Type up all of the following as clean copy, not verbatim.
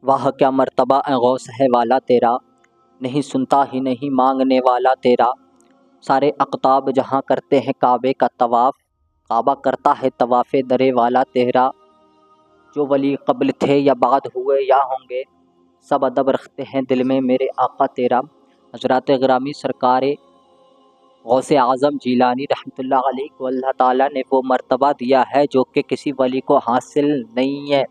واہ کیا مرتبہ اے غوث ہے والا تیرا، نہیں سنتا ہی نہیں مانگنے والا تیرا۔ سارے اقطاب جہاں کرتے ہیں کعبے کا طواف، کعبہ کرتا ہے طواف درے والا تیرا۔ جو ولی قبل تھے یا بعد ہوئے یا ہوں گے، سب ادب رکھتے ہیں دل میں میرے آقا تیرا۔ حضرات گرامی سرکار غوث اعظم جیلانی رحمۃ اللہ علیہ کو اللہ تعالیٰ نے وہ مرتبہ دیا ہے جو کہ کسی ولی کو حاصل نہیں ہے۔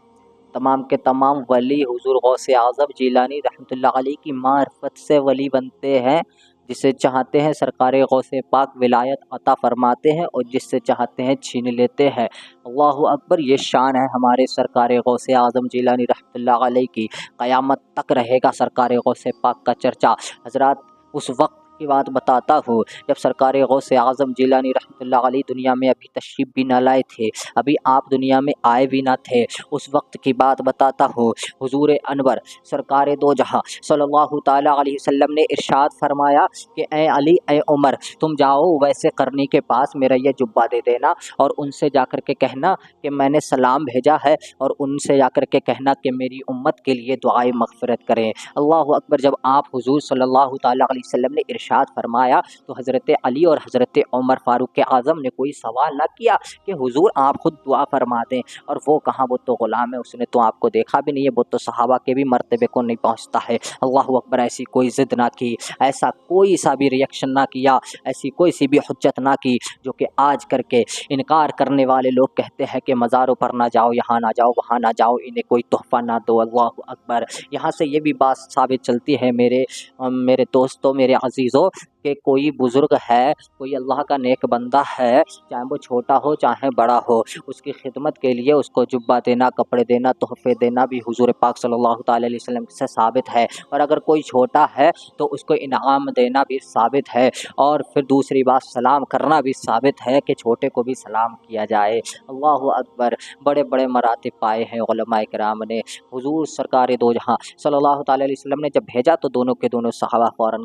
تمام کے تمام ولی حضور غوث اعظم جیلانی رحمۃ اللہ علیہ کی معرفت سے ولی بنتے ہیں۔ جسے چاہتے ہیں سرکار غوث پاک ولایت عطا فرماتے ہیں اور جس سے چاہتے ہیں چھین لیتے ہیں۔ اللہ اکبر، یہ شان ہے ہمارے سرکار غوث اعظم جیلانی رحمۃ اللہ علیہ کی، قیامت تک رہے گا سرکار غوث پاک کا چرچا۔ حضرات اس وقت کی بات بتاتا ہوں جب سرکار غوث اعظم جیلانی رحمۃ اللہ علیہ دنیا میں ابھی تشریف بھی نہ لائے تھے، ابھی آپ دنیا میں آئے بھی نہ تھے۔ اس وقت کی بات بتاتا ہوں، حضور انور سرکار دو جہاں صلی اللہ تعالیٰ علیہ وسلم نے ارشاد فرمایا کہ اے علی اے عمر، تم جاؤ ویسے قرنی کے پاس میرا یہ جبہ دے دینا اور ان سے جا کر کے کہنا کہ میں نے سلام بھیجا ہے، اور ان سے جا کر کے کہنا کہ میری امت کے لیے دعائے مغفرت کریں۔ اللہ اکبر، جب آپ حضور صلی اللہ تعالیٰ علیہ وسلم نے ارشاد فرمایا تو حضرت علی اور حضرت عمر فاروق اعظم نے کوئی سوال نہ کیا کہ حضور آپ خود دعا فرما دیں، اور وہ کہاں، وہ تو غلام ہے، اس نے تو آپ کو دیکھا بھی نہیں ہے، وہ تو صحابہ کے بھی مرتبے کو نہیں پہنچتا ہے۔ اللہ اکبر، ایسی کوئی ضد نہ کی، ایسا کوئی سا بھی ریئیکشن نہ کیا، ایسی کوئی سی بھی حجت نہ کی جو کہ آج کر کے انکار کرنے والے لوگ کہتے ہیں کہ مزاروں پر نہ جاؤ، یہاں نہ جاؤ، وہاں نہ جاؤ، انہیں کوئی تحفہ نہ دو۔ اللہ اکبر، یہاں سے یہ بھی بات ثابت چلتی ہے میرے دوستوں، میرے عزیزوں، کہ کوئی بزرگ ہے، کوئی اللہ کا نیک بندہ ہے، چاہے وہ چھوٹا ہو چاہے بڑا ہو، اس کی خدمت کے لیے اس کو جبہ دینا، کپڑے دینا، تحفے دینا بھی حضور پاک صلی اللہ تعالیٰ علیہ وسلم سے ثابت ہے، اور اگر کوئی چھوٹا ہے تو اس کو انعام دینا بھی ثابت ہے، اور پھر دوسری بات سلام کرنا بھی ثابت ہے کہ چھوٹے کو بھی سلام کیا جائے۔ اللہ اکبر، بڑے بڑے مراتب پائے ہیں علماء کرام نے۔ حضور سرکار دو جہاں صلی اللہ تعالیٰ علیہ وسلم نے جب بھیجا تو دونوں کے دونوں صحابہ فوراً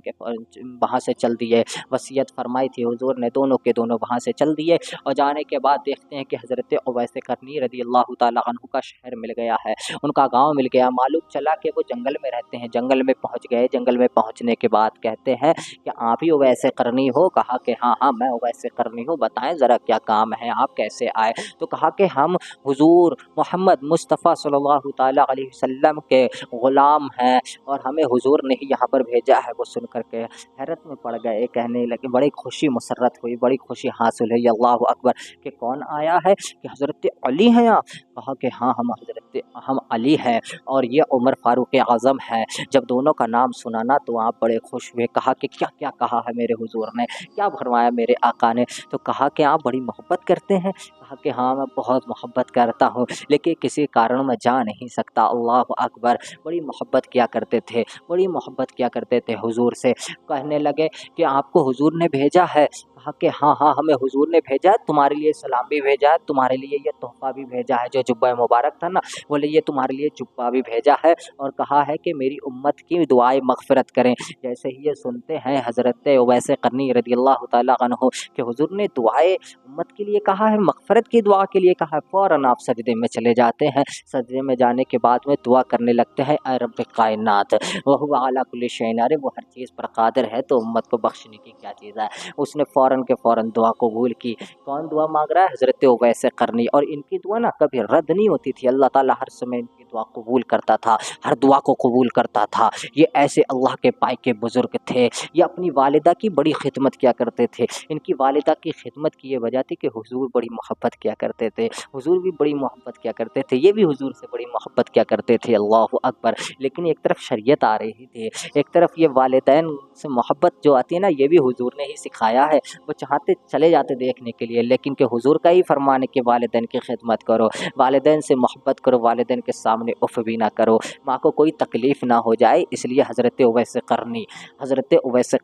وہاں سے چل دیے، وصیت فرمائی تھی حضور نے، دونوں کے دونوں وہاں سے چل دیے، اور جانے کے بعد دیکھتے ہیں کہ حضرت اویس قرنی رضی اللہ تعالیٰ عنہ کا شہر مل گیا ہے، ان کا گاؤں مل گیا۔ معلوم چلا کہ وہ جنگل میں رہتے ہیں، جنگل میں پہنچ گئے۔ جنگل میں پہنچنے کے بعد کہتے ہیں کہ آپ ہی اویس قرنی ہو؟ کہا کہ ہاں میں اویس قرنی ہوں، بتائیں ذرا کیا کام ہے، آپ کیسے آئے؟ تو کہا کہ ہم حضور محمد مصطفیٰ صلی اللہ تعالیٰ علیہ وسلم کے غلام ہیں اور ہمیں حضور نے ہی یہاں پر بھیجا ہے۔ وہ سن کر کے حیرت میں پڑ گئے، کہنے لگے، بڑی خوشی مسرت ہوئی، بڑی خوشی حاصل ہوئی۔ اللہ اکبر، کہ کون آیا ہے؟ کہ حضرت علی ہیں آپ؟ کہا کہ ہاں ہم علی ہیں اور یہ عمر فاروق اعظم ہے۔ جب دونوں کا نام سنانا تو آپ بڑے خوش ہوئے۔ کہا کہ کیا کیا کہا ہے میرے حضور نے، کیا فرمایا میرے آقا نے؟ تو کہا کہ آپ بڑی محبت کرتے ہیں؟ کہا کہ ہاں میں بہت محبت کرتا ہوں، لیکن کسی کارن میں جا نہیں سکتا۔ اللہ اکبر، بڑی محبت کیا کرتے تھے، بڑی محبت کیا کرتے تھے حضور سے۔ کہنے لگے کہ آپ کو حضور نے بھیجا ہے؟ کہا کہ ہاں ہمیں حضور نے بھیجا ہے، تمہارے لیے سلام بھی بھیجا ہے، تمہارے لیے یہ تحفہ بھی بھیجا ہے جو جبہ مبارک تھا نا، بولے یہ تمہارے لیے جبہ بھی بھیجا ہے، اور کہا ہے کہ میری امت کی دعائیں مغفرت کریں۔ جیسے ہی یہ سنتے ہیں حضرت اویس قرنی رضی اللہ تعالیٰ عنہ کہ حضور نے دعائیں امت کے لیے کہا ہے، مغفرت کی دعا کے لیے کہا ہے، فوراً آپ سجدے میں چلے جاتے ہیں۔ سجدے میں جانے کے بعد میں دعا کرنے لگتے ہیں، اے رب کائنات وہو علی کل شیء قدیر، وہ ہر چیز پر قادر ہے، تو امت کو بخشنے کی کیا چیز ہے؟ اس نے فوراً کے فوراً دعا قبول کی۔ کون دعا مانگ رہا ہے؟ حضرت اویس قرنی، اور ان کی دعا نا کبھی رد نہیں ہوتی تھی، اللہ تعالیٰ ہر سمے ان کی دعا قبول کرتا تھا، ہر دعا کو قبول کرتا تھا۔ یہ ایسے اللہ کے پائے کے بزرگ تھے، یہ اپنی والدہ کی بڑی خدمت کیا کرتے تھے۔ ان کی والدہ کی خدمت کی یہ وجہ تھی کہ حضور بڑی محبت کیا کرتے تھے، حضور بھی بڑی محبت کیا کرتے تھے، یہ بھی حضور سے بڑی محبت کیا کرتے تھے۔ اللہ اکبر، لیکن ایک طرف شریعت آ رہی تھی، ایک طرف یہ والدین سے محبت جو آتی ہے نا، یہ بھی حضور نے ہی سکھایا ہے۔ وہ چاہتے چلے جاتے دیکھنے کے لیے، لیکن کہ حضور کا ہی فرمان ہے کہ والدین کی خدمت کرو، والدین سے محبت کرو، والدین کے سامنے اف بھی نہ کرو، ماں کو کوئی تکلیف نہ ہو جائے۔ اس لیے حضرت اویس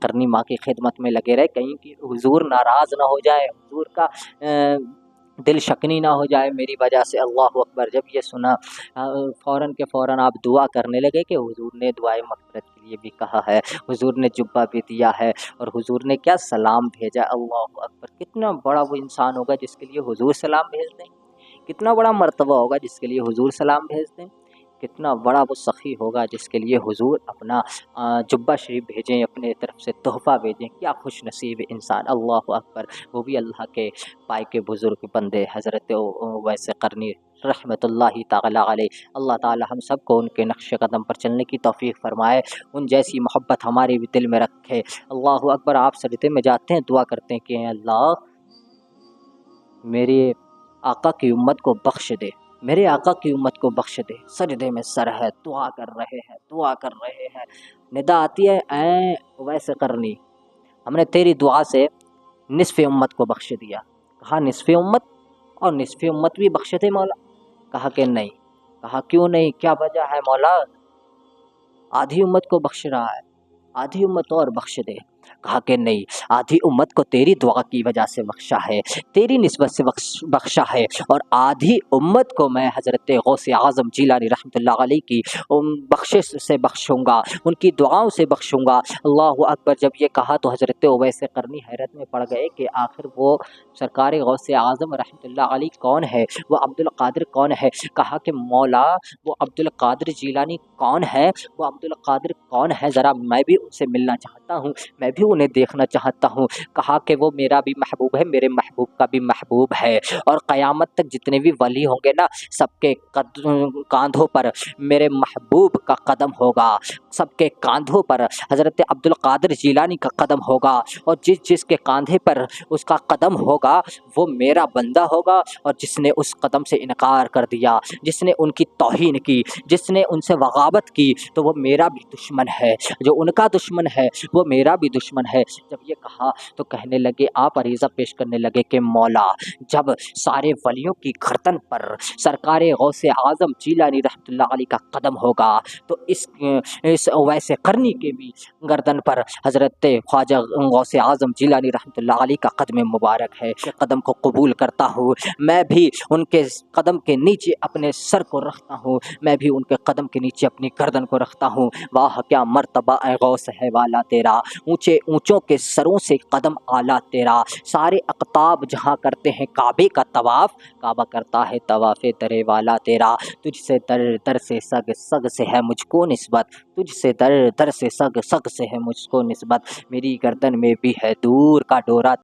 قرنی ماں کی خدمت میں لگے رہے، کہیں کہ حضور ناراض نہ ہو جائے، حضور کا دل شکنی نہ ہو جائے میری وجہ سے۔ اللہ اکبر، جب یہ سنا فوراً کے فوراً آپ دعا کرنے لگے کہ حضور نے دعائے مغفرت کے لیے بھی کہا ہے، حضور نے جبہ بھی دیا ہے، اور حضور نے کیا سلام بھیجا۔ اللہ اکبر، کتنا بڑا وہ انسان ہوگا جس کے لیے حضور سلام بھیج دیں، کتنا بڑا مرتبہ ہوگا جس کے لیے حضور سلام بھیج دیں۔ کتنا بڑا وہ سخی ہوگا جس کے لیے حضور اپنا جبہ شریف بھیجیں، اپنے طرف سے تحفہ بھیجیں. کیا خوش نصیب انسان. اللہ اکبر. وہ بھی اللہ کے پائے کے بزرگ بندے حضرت اویس قرنی رحمۃ اللہ تعالی علیہ. اللہ تعالی ہم سب کو ان کے نقش قدم پر چلنے کی توفیق فرمائے، ان جیسی محبت ہمارے بھی دل میں رکھے. اللہ اکبر. آپ سجدے میں جاتے ہیں، دعا کرتے ہیں کہ اے اللہ میرے آقا کی امت کو بخش دے، میرے آقا کی امت کو بخش دے. سجدے میں سر ہے، دعا کر رہے ہیں، دعا کر رہے ہیں. ندا آتی ہے اے اویس قرنی، ہم نے تیری دعا سے نصف امت کو بخش دیا. کہا نصف امت؟ اور نصف امت بھی بخش دے مولا؟ کہا کہ نہیں. کہا کیوں نہیں، کیا وجہ ہے مولا؟ آدھی امت کو بخش رہا ہے، آدھی امت اور بخش دے. کہا کہ نہیں، آدھی امت کو تیری دعا کی وجہ سے بخشا ہے، تیری نسبت سے بخشا ہے، اور آدھی امت کو میں حضرت غوث اعظم جیلانی رحمۃ اللہ علیہ کی بخشش سے بخشوں گا، ان کی دعاؤں سے بخشوں گا. اللہ اکبر. جب یہ کہا تو حضرت اویس قرنی حیرت میں پڑ گئے کہ آخر وہ سرکار غوث اعظم رحمۃ اللہ علیہ کون ہے، وہ عبد القادر کون ہے. کہا کہ مولا وہ عبد القادر جیلانی کون ہے، وہ عبد القادر کون ہے، ذرا میں بھی ان سے ملنا چاہتا ہوں، میں بھی انہیں دیکھنا چاہتا ہوں. کہا کہ وہ میرا بھی محبوب ہے، میرے محبوب کا بھی محبوب ہے، اور قیامت تک جتنے بھی ولی ہوں گے نا، سب کے کاندھوں پر میرے محبوب کا قدم ہوگا، سب کے کاندھوں پر حضرت عبد القادر جیلانی کا قدم ہوگا، اور جس کے کاندھے پر اس کا قدم ہوگا وہ میرا بندہ ہوگا. اور جس نے اس قدم سے انکار کر دیا، جس نے ان کی توہین کی، جس نے ان سے بغاوت کی، تو وہ میرا بھی دشمن ہے، جو ان کا دشمن ہے وہ میرا بھی دشمن ہے. جب یہ کہا تو کہنے لگے، آپ عریضہ پیش کرنے لگے کہ مولا جب سارے ولیوں کی گردن پر سرکار غوث اعظم جیلانی رحمۃ اللہ علیہ کا قدم ہوگا تو اس اویس قرنی کے بھی گردن پر حضرت خواجہ غوث اعظم جیلانی رحمۃ اللہ علیہ کا قدم مبارک ہے. قدم کو قبول کرتا ہوں، میں بھی ان کے قدم کے نیچے اپنے سر کو رکھتا ہوں، میں بھی ان کے قدم کے نیچے اپنی گردن کو رکھتا ہوں. واہ کیا مرتبہ اے غوث ہے والا تیرا، اونچے اونچوں کے سروں سے قدم اعلیٰ تیرا. سارے اقطاب جہاں کرتے ہیں کعبے کا طواف، کعبہ کرتا ہے طواف درے والا تیرا. تجھ سے در در سے سگ، سگ سے ہے مجھ کو نسبت، تجھ سے در در سے سگ، سگ سے ہے مجھ کو نسبت. میری گردن میں بھی ہے دور کا ڈورا